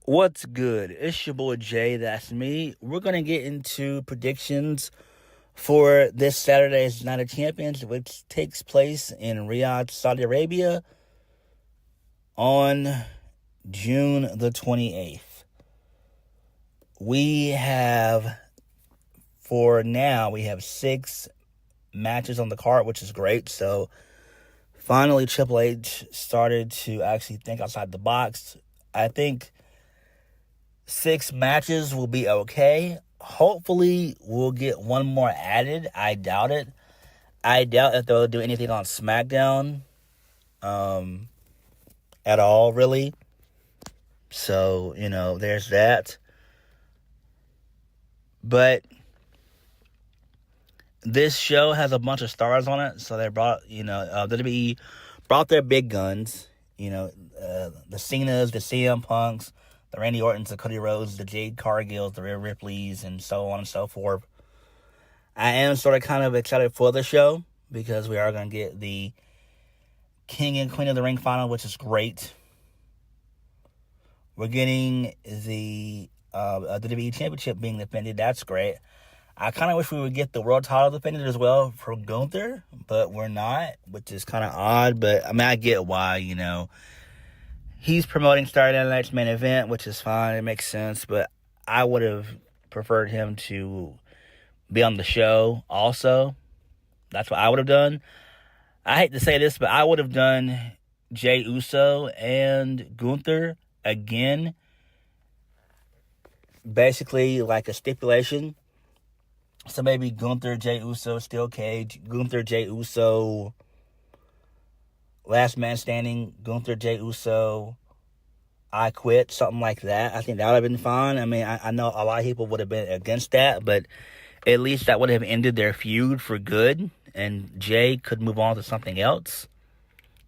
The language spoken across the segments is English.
What's good? It's your boy Jay. That's me. We're going to get into predictions for this Saturday's Night of Champions, which takes place in Riyadh, Saudi Arabia on June the 28th. For now, we have 6 matches on the card, which is great. So finally, Triple H started to actually think outside the box. I think 6 matches will be okay. Hopefully, we'll get one more added. I doubt it. I doubt if they'll do anything on SmackDown at all, really. So, there's that. But this show has a bunch of stars on it. So they brought, WWE brought their big guns. The Cenas, the CM Punks, the Randy Ortons, the Cody Rhodes, the Jade Cargills, the Rhea Ripleys, and so on and so forth. I am sort of kind of excited for the show because we are going to get the King and Queen of the Ring final, which is great. We're getting the WWE Championship being defended. That's great. I kind of wish we would get the world title defended as well for Gunther, but we're not, which is kind of odd. But, I get why, He's promoting Saturday Night's main event, which is fine. It makes sense. But I would have preferred him to be on the show also. That's what I would have done. I hate to say this, but I would have done Jey Uso and Gunther again. Basically like a stipulation. So maybe Gunther, Jey Uso, steel cage. Gunther, Jey Uso, last man standing. Gunther, Jey Uso, I quit. Something like that. I think that would have been fine. I know a lot of people would have been against that, but at least that would have ended their feud for good, and Jey could move on to something else.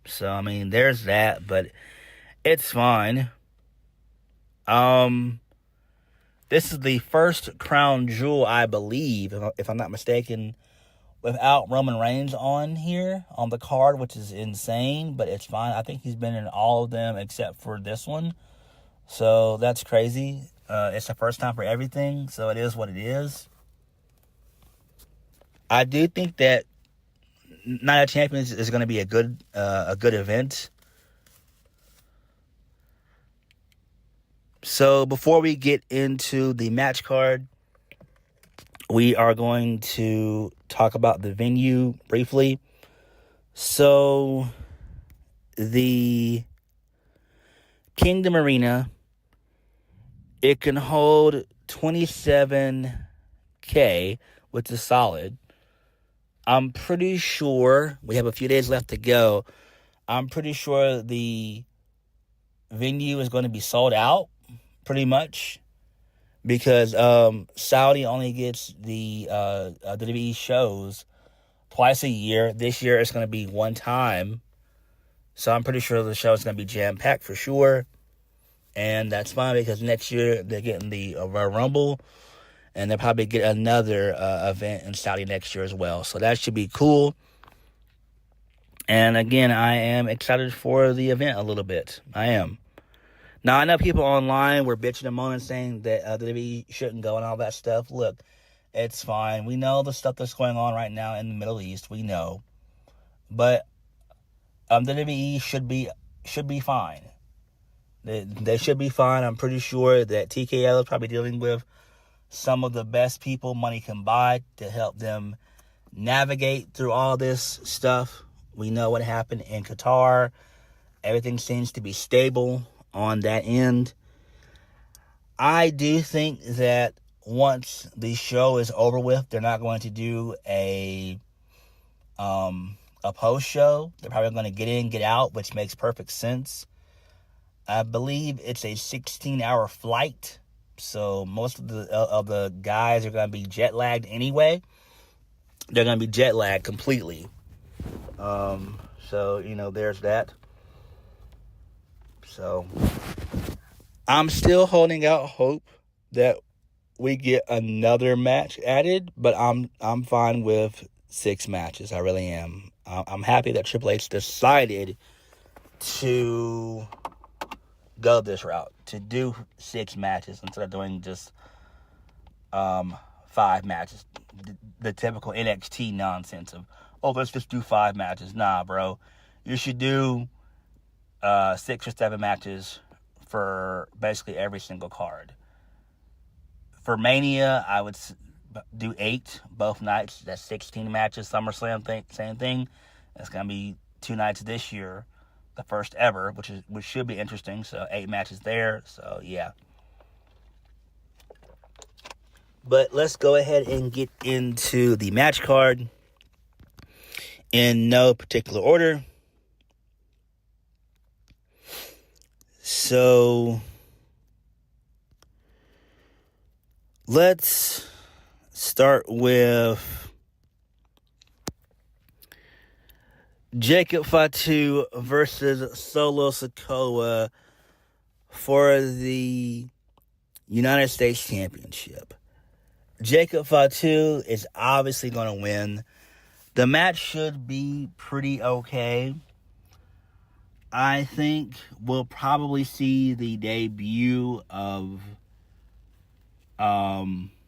So, there's that, but it's fine. This is the first crown jewel, I believe, if I'm not mistaken, without Roman Reigns on here, on the card, which is insane, but it's fine. I think he's been in all of them except for this one. So that's crazy. It's the first time for everything, so it is what it is. I do think that Night of Champions is going to be a good event. So before we get into the match card, we are going to talk about the venue briefly. So the Kingdom Arena, it can hold 27K, which is solid. I'm pretty sure, we have a few days left to go, I'm pretty sure the venue is going to be sold out. Pretty much, because Saudi only gets the WWE shows twice a year. This year it's going to be one time, so I'm pretty sure the show is going to be jam-packed for sure, and that's fine because next year they're getting the Royal Rumble, and they'll probably get another event in Saudi next year as well, so that should be cool. And again, I am excited for the event a little bit. I am. Now, I know people online were bitching and moaning saying that WWE shouldn't go and all that stuff. Look, it's fine. We know the stuff that's going on right now in the Middle East. We know. But WWE should be fine. They should be fine. I'm pretty sure that TKO is probably dealing with some of the best people money can buy to help them navigate through all this stuff. We know what happened in Qatar. Everything seems to be stable on that end. I do think that once the show is over with, they're not going to do a post show. They're probably going to get in, get out, which makes perfect sense. I believe it's a 16-hour flight, so most of the guys are going to be jet lagged anyway. They're going to be jet lagged completely. So there's that. So I'm still holding out hope that we get another match added, but I'm fine with 6 matches. I really am. I'm happy that Triple H decided to go this route, to do 6 matches instead of doing just 5 matches. The typical NXT nonsense of, oh, let's just do 5 matches. Nah, bro. You should do 6 or 7 matches for basically every single card. For Mania, I would do 8 both nights. That's 16 matches. SummerSlam, same thing. It's going to be 2 nights this year, the first ever, which should be interesting. So 8 matches there. So yeah. But let's go ahead and get into the match card in no particular order. So let's start with Jacob Fatu versus Solo Sikoa for the United States Championship. Jacob Fatu is obviously going to win. The match should be pretty okay. I think we'll probably see the debut of Hikuleo.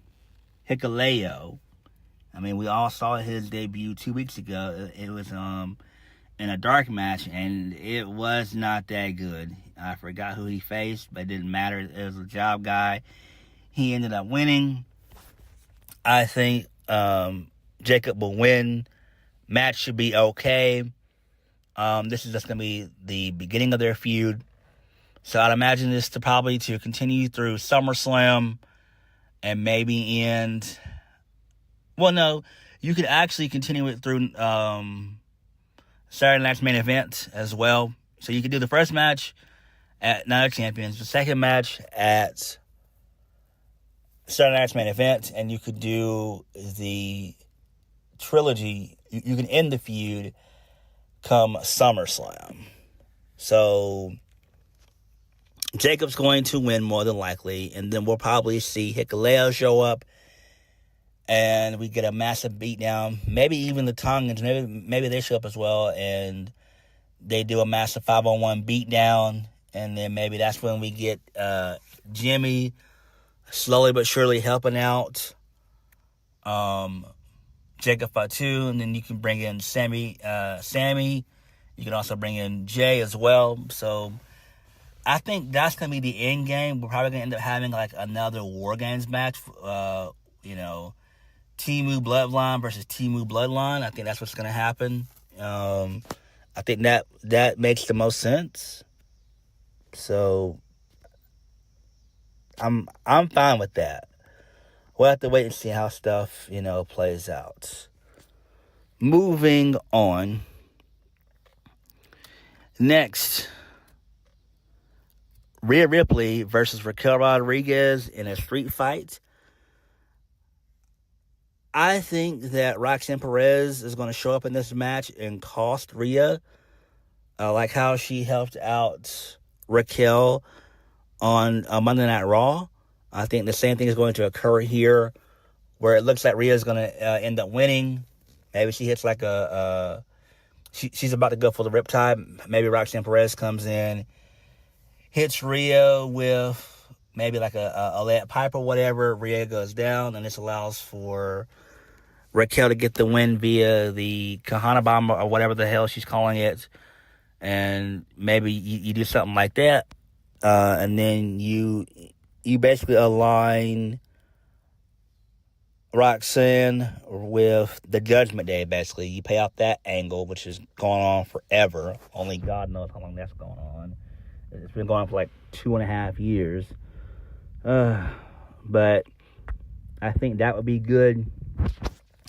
I mean, we all saw his debut 2 weeks ago. It was in a dark match, and it was not that good. I forgot who he faced, but it didn't matter. It was a job guy. He ended up winning. I think Jacob will win. Match should be okay. This is just going to be the beginning of their feud. So I'd imagine this to continue through SummerSlam and maybe end. Well, no, you could actually continue it through Saturday Night's Main Event as well. So you could do the first match at Night of Champions, the second match at Saturday Night's Main Event, and you could do the trilogy. You can end the feud come SummerSlam. So Jacob's going to win more than likely, and then we'll probably see Hikuleo show up, and we get a massive beatdown. Maybe even the Tongans, maybe they show up as well, and they do a massive 5-on-1 beatdown, and then maybe that's when we get Jimmy slowly but surely helping out Jacob Fatu, and then you can bring in Sammy. You can also bring in Jay as well. So I think that's going to be the end game. We're probably going to end up having like another War Games match, Timu Bloodline versus Timu Bloodline. I think that's what's going to happen. I think that makes the most sense. So I'm fine with that. We'll have to wait and see how stuff, plays out. Moving on. Next, Rhea Ripley versus Raquel Rodriguez in a street fight. I think that Roxanne Perez is going to show up in this match and cost Rhea, like how she helped out Raquel on Monday Night Raw. I think the same thing is going to occur here, where it looks like Rhea is going to end up winning. Maybe she hits like she's about to go for the Riptide. Maybe Roxanne Perez comes in, hits Rhea with maybe like a lead pipe or whatever. Rhea goes down, and this allows for Raquel to get the win via the Kahana Bomb or whatever the hell she's calling it. And maybe you do something like that, and then you basically align Roxanne with the Judgment Day, basically. You pay off that angle, which has gone on forever. Only God knows how long that's going on. It's been going on for like 2.5 years. But I think that would be good.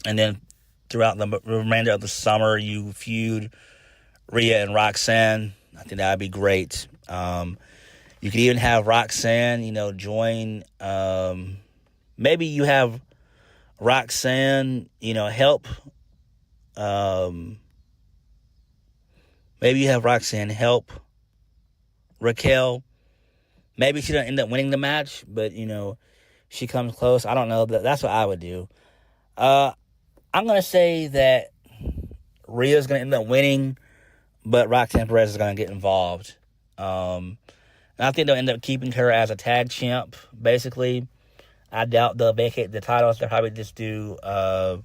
And then throughout the remainder of the summer, you feud Rhea and Roxanne. I think that would be great. You could even have Roxanne, join. Maybe you have Roxanne, help. Maybe you have Roxanne help Raquel. Maybe she doesn't end up winning the match, but, she comes close. I don't know. That's what I would do. I'm going to say that Rhea's going to end up winning, but Roxanne Perez is going to get involved. And I think they'll end up keeping her as a tag champ, basically. I doubt they'll vacate the titles. They'll probably just do a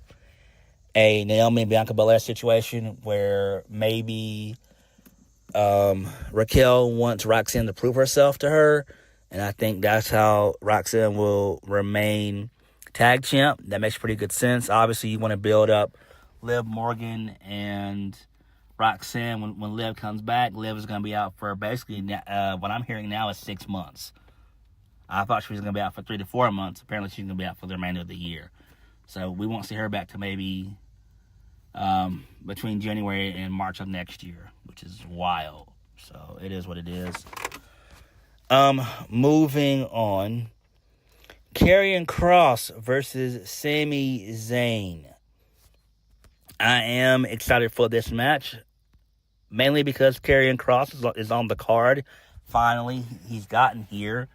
Naomi and Bianca Belair situation where maybe Raquel wants Roxanne to prove herself to her. And I think that's how Roxanne will remain tag champ. That makes pretty good sense. Obviously, you want to build up Liv Morgan and Roxanne. When Liv comes back, Liv is going to be out for basically, what I'm hearing now is 6 months. I thought she was going to be out for 3 to 4 months. Apparently, she's going to be out for the remainder of the year. So we won't see her back to maybe between January and March of next year, which is wild. So it is what it is. Moving on. Karrion Kross versus Sami Zayn. I am excited for this match, mainly because Karrion Kross is on the card. Finally, he's gotten here.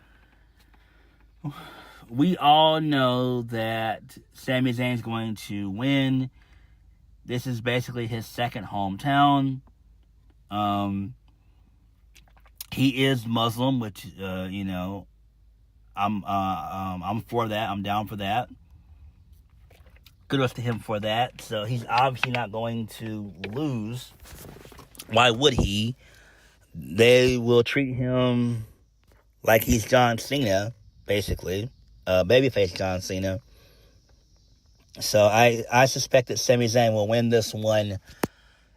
We all know that Sami Zayn's going to win. This is basically his second hometown. He is Muslim, which I'm for that. I'm down for that. Kudos to him for that. So he's obviously not going to lose. Why would he? They will treat him like he's John Cena, basically. Babyface John Cena. So I suspect that Sami Zayn will win this one.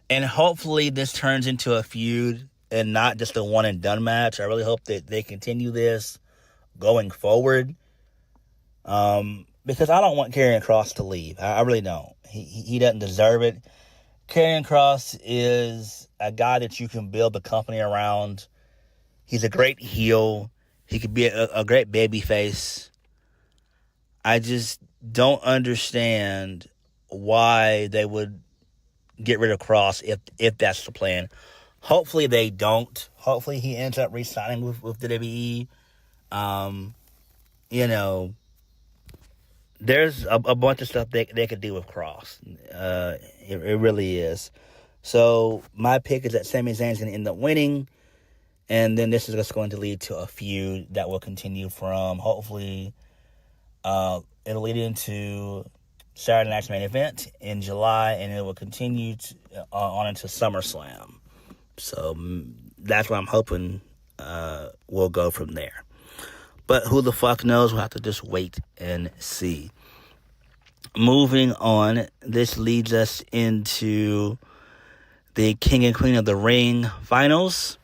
And hopefully this turns into a feud and not just a one-and-done match. I really hope that they continue this going forward. Because I don't want Karrion Kross to leave. I really don't. He doesn't deserve it. Karrion Kross is a guy that you can build a company around. He's a great heel. He could be a great baby face. I just don't understand why they would get rid of Kross if that's the plan. Hopefully they don't. Hopefully he ends up re-signing with WWE. There's a bunch of stuff they could do with Kross. It really is. So my pick is that Sami Zayn's going to end up winning. And then this is just going to lead to a feud that will continue from, hopefully, it'll lead into Saturday Night's Main Event in July, and it will continue on into SummerSlam. So that's what I'm hoping we'll go from there. But who the fuck knows? We'll have to just wait and see. Moving on, this leads us into the King and Queen of the Ring finals.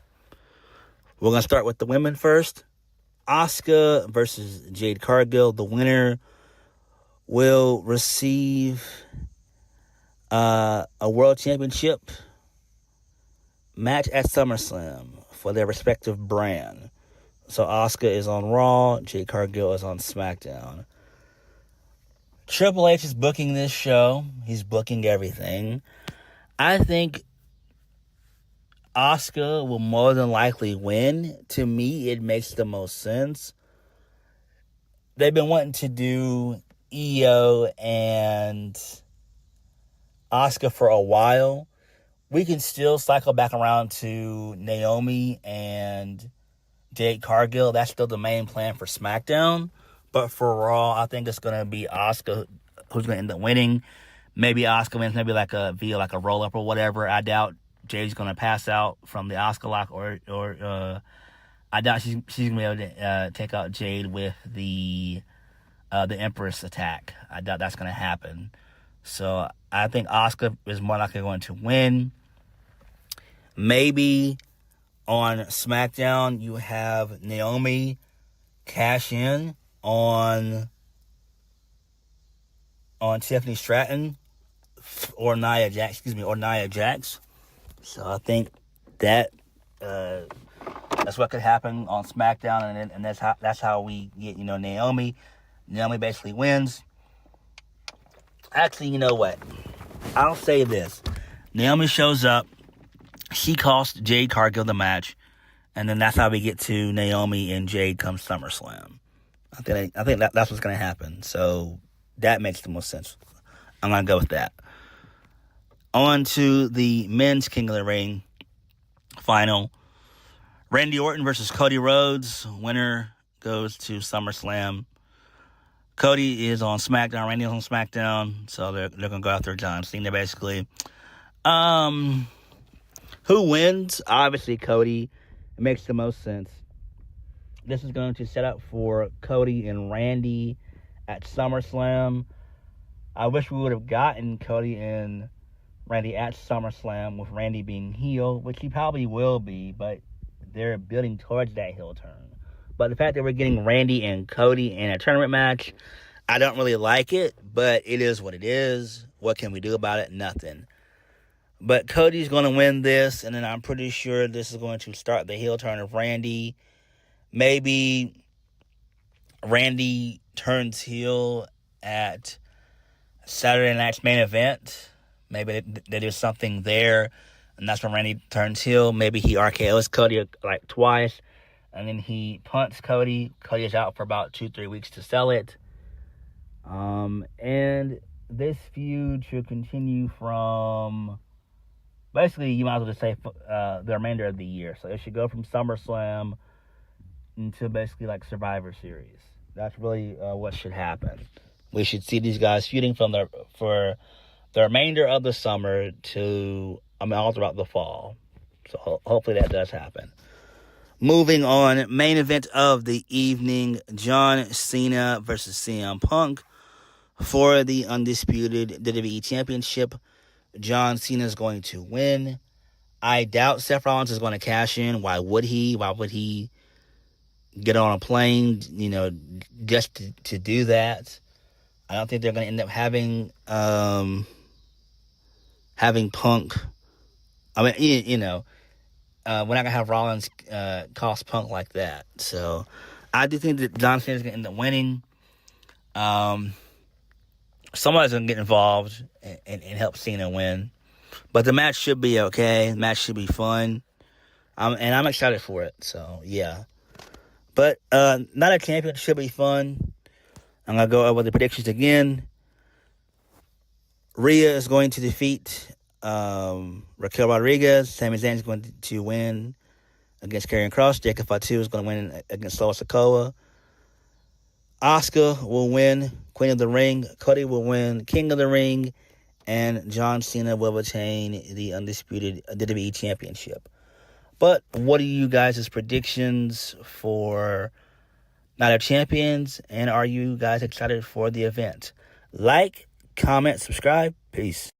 We're going to start with the women first. Asuka versus Jade Cargill. The winner will receive a World Championship match at SummerSlam for their respective brand. So Asuka is on Raw, Jade Cargill is on SmackDown. Triple H is booking this show. He's booking everything. I think Asuka will more than likely win. To me, it makes the most sense. They've been wanting to do Io and Asuka for a while. We can still cycle back around to Naomi and Jade Cargill. That's still the main plan for SmackDown. But for Raw, I think it's going to be Asuka who's going to end up winning. Maybe Asuka wins, maybe via a roll-up or whatever. I doubt Jade's going to pass out from the Asuka lock, or I doubt she's going to be able to take out Jade with the Empress attack. I doubt that's going to happen. So I think Asuka is more likely going to win. Maybe on SmackDown you have Naomi cash in on Tiffany Stratton or Nia Jax. So I think that that's what could happen on SmackDown, and that's how we get Naomi. Naomi basically wins. Actually, you know what? I'll say this: Naomi shows up. She cost Jade Cargill the match, and then that's how we get to Naomi and Jade come SummerSlam. I think that's what's going to happen. So that makes the most sense. I'm going to go with that. On to the men's King of the Ring final. Randy Orton versus Cody Rhodes. Winner goes to SummerSlam. Cody is on SmackDown. Randy is on SmackDown. So they're going to go after John Cena, basically. Who wins? Obviously, Cody. It makes the most sense. This is going to set up for Cody and Randy at SummerSlam. I wish we would have gotten Cody and Randy at SummerSlam with Randy being heel, which he probably will be, but they're building towards that heel turn. But the fact that we're getting Randy and Cody in a tournament match, I don't really like it, but it is what it is. What can we do about it? Nothing. But Cody's going to win this, and then I'm pretty sure this is going to start the heel turn of Randy. Maybe Randy turns heel at Saturday night's main event. Maybe they do something there, and that's when Randy turns heel. Maybe he RKO's Cody like twice, and then he punts Cody. Cody is out for about 2-3 weeks to sell it. And this feud should continue from, basically, you might as well just say the remainder of the year. So it should go from SummerSlam into basically like Survivor Series. That's really what should happen. We should see these guys feuding for the remainder of the summer to, all throughout the fall. So hopefully that does happen. Moving on, main event of the evening, John Cena versus CM Punk for the undisputed WWE Championship. John Cena is going to win. I doubt Seth Rollins is going to cash in. Why would he? Why would he get on a plane, just to do that? I don't think they're going to end up having Punk. I mean, we're not going to have Rollins cost Punk like that. So I do think that John Cena is going to end up winning. Somebody's going to get involved and help Cena win. But the match should be okay. The match should be fun. And I'm excited for it. So, yeah. But not a champion should be fun. I'm going to go over the predictions again. Rhea is going to defeat Raquel Rodriguez. Sami Zayn is going to win against Karrion Kross. Jacob Fatu is going to win against Solo Sikoa. Asuka will win Queen of the Ring. Cody will win King of the Ring. And John Cena will retain the undisputed WWE Championship. But what are you guys' predictions for Night of Champions? And are you guys excited for the event? Like, comment, subscribe. Peace.